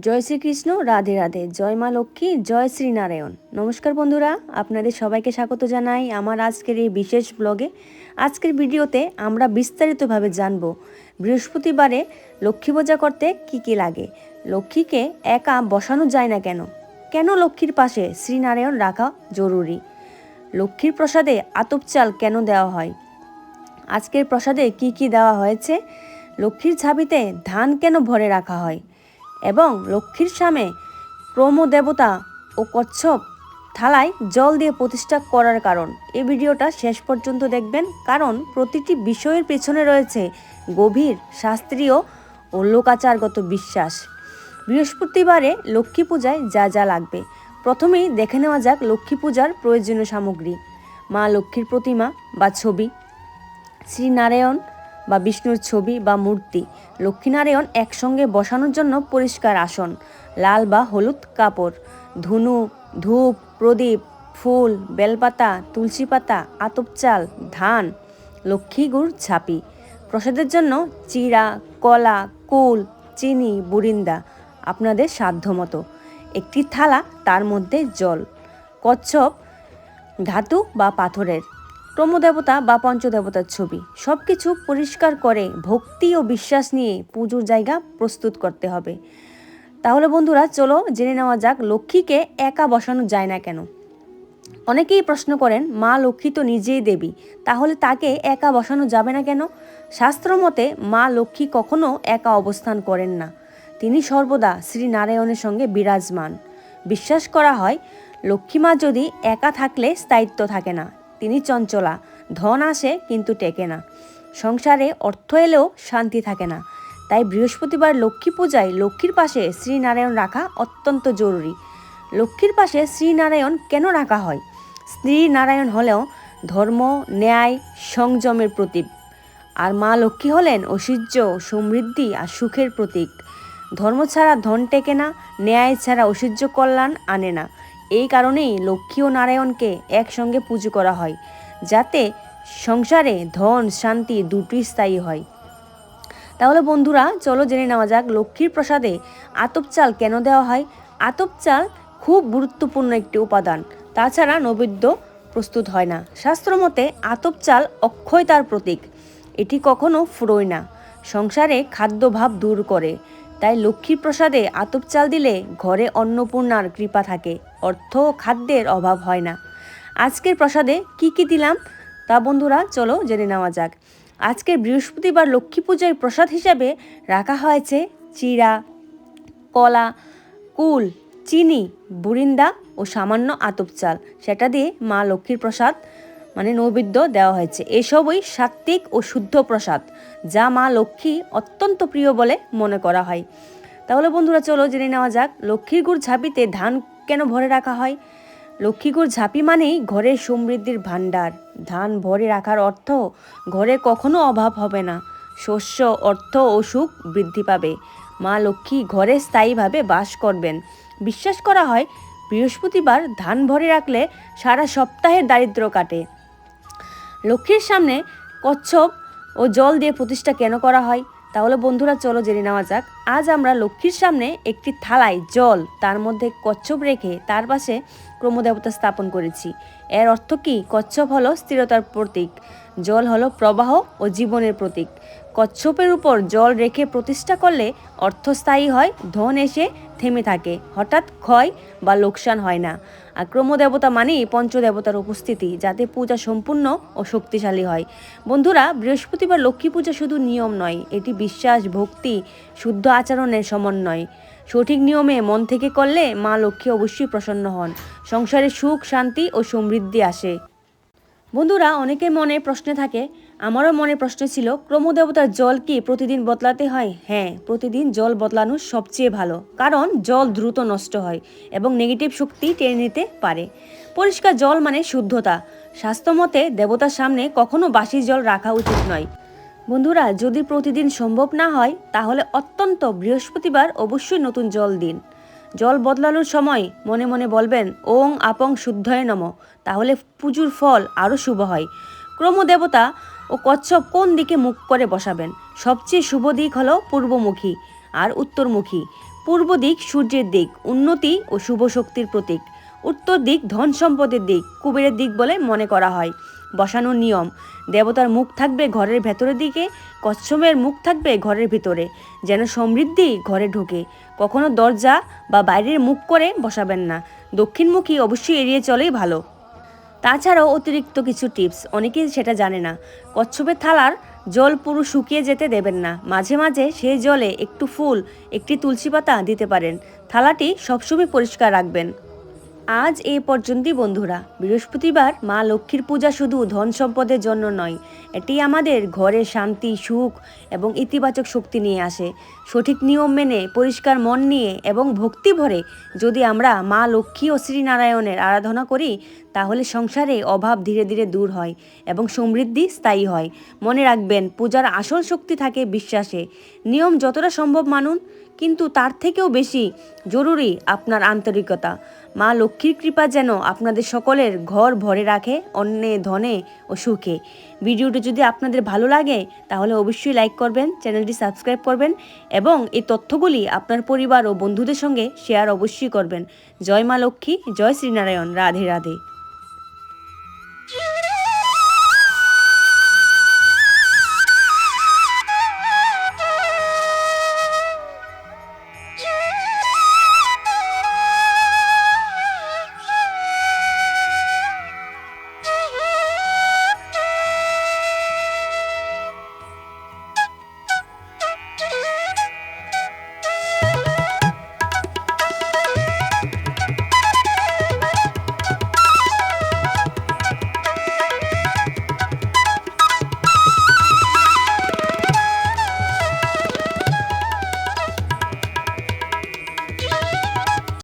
জয় শ্রীকৃষ্ণ, রাধে রাধে, জয় মা লক্ষ্মী, জয় শ্রীনারায়ণ। নমস্কার বন্ধুরা, আপনাদের সবাইকে স্বাগত জানাই আমার আজকের এই বিশেষ ব্লগে। আজকের ভিডিওতে আমরা বিস্তারিতভাবে জানব বৃহস্পতিবারে লক্ষ্মী পূজা করতে কি কি লাগে, লক্ষ্মীকে একা বসানো যায় না কেন, কেন লক্ষ্মীর পাশে শ্রীনারায়ণ রাখা জরুরি, লক্ষ্মীর প্রসাদে আতপ চাল কেন দেওয়া হয়, আজকের প্রসাদে কি কি দেওয়া হয়েছে, লক্ষ্মীর ঝাঁপিতে ধান কেন ভরে রাখা হয় এবং লক্ষ্মীর সামনে ক্রমদেবতা ও কচ্ছপ থালায় জল দিয়ে প্রতিষ্ঠা করার কারণ। এই ভিডিওটা শেষ পর্যন্ত দেখবেন, কারণ প্রতিটি বিষয়ের পেছনে রয়েছে গভীর শাস্ত্রীয় ও লোকাচারগত বিশ্বাস। বৃহস্পতিবারে লক্ষ্মী পূজায় যা যা লাগবে, প্রথমেই দেখে নেওয়া যাক লক্ষ্মী পূজার প্রয়োজনীয় সামগ্রী। মা লক্ষ্মীর প্রতিমা বা ছবি, শ্রীনারায়ণ বা বিষ্ণুর ছবি বা মূর্তি, লক্ষ্মীনারায়ণ একসঙ্গে বসানোর জন্য পরিষ্কার আসন, লাল বা হলুদ কাপড়, ধুনু, ধূপ, প্রদীপ, ফুল, বেলপাতা, তুলসী পাতা, আতপ চাল, ধান, লক্ষ্মী গুড় ঝাঁপি। প্রসাদের জন্য চিড়া, কলা, কুল, চিনি, বুরিন্দা আপনাদের সাধ্যমতো, একটি থালা, তার মধ্যে জল, কচ্ছপ ধাতু বা পাথরের, ক্রমদেবতা বা পঞ্চদেবতার ছবি, সব কিছু পরিষ্কার করে ভক্তি ও বিশ্বাস নিয়ে পুজোর জায়গা প্রস্তুত করতে হবে। তাহলে বন্ধুরা চলো জেনে নেওয়া যাক লক্ষ্মীকে একা বসানো যায় না কেন। অনেকেই প্রশ্ন করেন, মা লক্ষ্মী তো নিজেই দেবী, তাহলে তাকে একা বসানো যাবে না কেন? শাস্ত্র মতে মা লক্ষ্মী কখনো একা অবস্থান করেন না, তিনি সর্বদা শ্রীনারায়ণের সঙ্গে বিরাজমান। বিশ্বাস করা হয় লক্ষ্মী মা যদি একা থাকলে স্থায়িত্ব থাকে না, তিনি চঞ্চলা, ধন আসে কিন্তু টেকে না, সংসারে অর্থ এলেও শান্তি থাকে না। তাই বৃহস্পতিবার লক্ষ্মী পূজায় লক্ষ্মীর পাশে শ্রীনারায়ণ রাখা অত্যন্ত জরুরি। লক্ষ্মীর পাশে শ্রীনারায়ণ কেন রাখা হয়? শ্রীনারায়ণ হলেও ধর্ম, ন্যায়, সংযমের প্রতীক, আর মা লক্ষ্মী হলেন ঐশ্বর্য, সমৃদ্ধি আর সুখের প্রতীক। ধর্ম ছাড়া ধন টেকে না, ন্যায় ছাড়া ঐশ্বর্য কল্যাণ আনে না। এই কারণেই লক্ষ্মী ও নারায়ণকে একসঙ্গে পুজো করা হয়, যাতে সংসারে ধন শান্তি দুটোই স্থায়ী হয়। তাহলে বন্ধুরা চলো জেনে নেওয়া যাক লক্ষ্মীর প্রসাদে আতপ চাল কেন দেওয়া হয়। আতপ চাল খুব গুরুত্বপূর্ণ একটি উপাদান, তাছাড়া নৈবেদ্য প্রস্তুত হয় না। শাস্ত্র মতে আতপ চাল অক্ষয়তার প্রতীক, এটি কখনো ফুরোয় না, সংসারে খাদ্যভাব দূর করে। তাই লক্ষ্মীর প্রসাদে আতপ চাল দিলে ঘরে অন্নপূর্ণার কৃপা থাকে, অর্থ ও খাদ্যের অভাব হয় না। আজকের প্রসাদে কি কি দিলাম তা বন্ধুরা চলো জেনে নেওয়া যাক। আজকের বৃহস্পতিবার লক্ষ্মী পূজার প্রসাদ হিসাবে রাখা হয়েছে চিড়া, কলা, কুল, চিনি, বুরিন্দা ও সামান্য আতপ চাল, সেটা দিয়ে মা লক্ষ্মীর প্রসাদ নৈবেদ্য দেওয়া হয়েছে। এসবই সাত্ত্বিক ও শুদ্ধ প্রসাদ, যা মা লক্ষ্মী অত্যন্ত প্রিয় বলে মনে করা হয়। তাহলে বন্ধুরা চলো জেনে নেওয়া যাক লক্ষ্মীর গুড় ঝাঁপিতে ধান কেন ভরে রাখা হয়। লক্ষ্মী গুড় ঝাঁপি মানেই ঘরের সমৃদ্ধির ভাণ্ডার। ধান ভরে রাখার অর্থ ঘরে কখনো অভাব হবে না, শস্য, অর্থ ও সুখ বৃদ্ধি পাবে। মা লক্ষ্মী ঘরে স্থায়ীভাবে বাস করবেন। বিশ্বাস করা হয় বৃহস্পতিবার ধান ভরে রাখলে সারা সপ্তাহের দারিদ্র্য কাটে। লক্ষ্মীর সামনে কচ্ছপ ও জল দিয়ে প্রতিষ্ঠা কেন করা হয়? তাহলে বন্ধুরা চলো জেনে নেওয়া যাক। আজ আমরা লক্ষ্মীর সামনে একটি থালায় জল, তার মধ্যে কচ্ছপ রেখে তার পাশে ক্রমদেবতা স্থাপন করেছি। এর অর্থ কি? কচ্ছপ হলো স্থিরতার প্রতীক, জল হলো প্রবাহ ও জীবনের প্রতীক। কচ্ছপের উপর জল রেখে প্রতিষ্ঠা করলে অর্থ স্থায়ী হয়, ধন এসে থেমে থাকে, হঠাৎ ক্ষয় বা লোকসান হয় না। আর ক্রমদেবতা মানেই পঞ্চদেবতার উপস্থিতি, যাতে পূজা সম্পূর্ণ ও শক্তিশালী হয়। বন্ধুরা, বৃহস্পতিবার লক্ষ্মী পূজা শুধু নিয়ম নয়, এটি বিশ্বাস, ভক্তি, শুদ্ধ আচরণের সমন্বয়। সঠিক নিয়মে মন থেকে করলে মা লক্ষ্মী অবশ্যই প্রসন্ন হন, সংসারে সুখ, শান্তি ও সমৃদ্ধি আসে। বন্ধুরা, অনেকের মনে প্রশ্ন থাকে, আমারও মনে প্রশ্ন ছিল, ক্রমদেবতার জল কি প্রতিদিন বদলাতে হয়? হ্যাঁ, প্রতিদিন জল বদলানো সবচেয়ে ভালো, কারণ জল দ্রুত নষ্ট হয় এবং নেগেটিভ শক্তি টেনে নিতে পারে। পরিষ্কার জল মানে শুদ্ধতা। স্বাস্থ্যমতে দেবতার সামনে কখনো বাসি জল রাখা উচিত নয়। বন্ধুরা, যদি প্রতিদিন সম্ভব না হয় তাহলে অত্যন্ত বৃহস্পতিবার অবশ্যই নতুন জল দিন। জল বদলানোর সময় মনে মনে বলবেন ওং আপং শুদ্ধয়ে নমঃ, তাহলে পুজোর ফল আরও শুভ হয়। ক্রমদেবতা ও কচ্ছপ কোন দিকে মুখ করে বসাবেন? সবচেয়ে শুভ দিক হলো পূর্বমুখী আর উত্তরমুখী। পূর্ব দিক সূর্যের দিক, উন্নতি ও শুভ শক্তির প্রতীক। উত্তর দিক ধন সম্পদের দিক, কুবেরের দিক বলে মনে করা হয়। বসানোর নিয়ম: দেবতার মুখ থাকবে ঘরের ভেতরের দিকে, কচ্ছপের মুখ থাকবে ঘরের ভিতরে, যেন সমৃদ্ধি ঘরে ঢোকে। কখনো দরজা বা বাইরের মুখ করে বসাবেন না। দক্ষিণমুখী অবশ্যই এড়িয়ে চলেই ভালো। তাছাড়াও অতিরিক্ত কিছু টিপস, অনেকেই সেটা জানে না। কচ্ছপের থালার জল পুরো শুকিয়ে যেতে দেবেন না। মাঝে মাঝে সেই জলে একটু ফুল, একটি তুলসী পাতা দিতে পারেন। থালাটি সবসময় পরিষ্কার রাখবেন। আজ এই পর্যন্তই বন্ধুরা। বৃহস্পতিবার মা লক্ষ্মীর পূজা শুধু ধন সম্পদের জন্য নয়, এটি আমাদের ঘরে শান্তি, সুখ এবং ইতিবাচক শক্তি নিয়ে আসে। সঠিক নিয়ম মেনে, পরিষ্কার মন নিয়ে এবং ভক্তি ভরে যদি আমরা মা লক্ষ্মী ও শ্রীনারায়ণের আরাধনা করি, তাহলে সংসারে অভাব ধীরে ধীরে দূর হয় এবং সমৃদ্ধি স্থায়ী হয়। মনে রাখবেন, পূজার আসল শক্তি থাকে বিশ্বাসে। নিয়ম যতটা সম্ভব মানুন, কিন্তু তার থেকেও বেশি জরুরি আপনার আন্তরিকতা। মা লক্ষ্মীর কৃপা যেন আপনাদের সকলের ঘর ভরে রাখে অন্নে, ধনে ও সুখে। ভিডিওটি যদি আপনাদের ভালো লাগে তাহলে অবশ্যই লাইক করবেন, চ্যানেলটি সাবস্ক্রাইব করবেন এবং এই তথ্যগুলি আপনার পরিবার ও বন্ধুদের সঙ্গে শেয়ার অবশ্যই করবেন। জয় মা লক্ষ্মী, জয় শ্রীনারায়ণ, রাধে রাধে।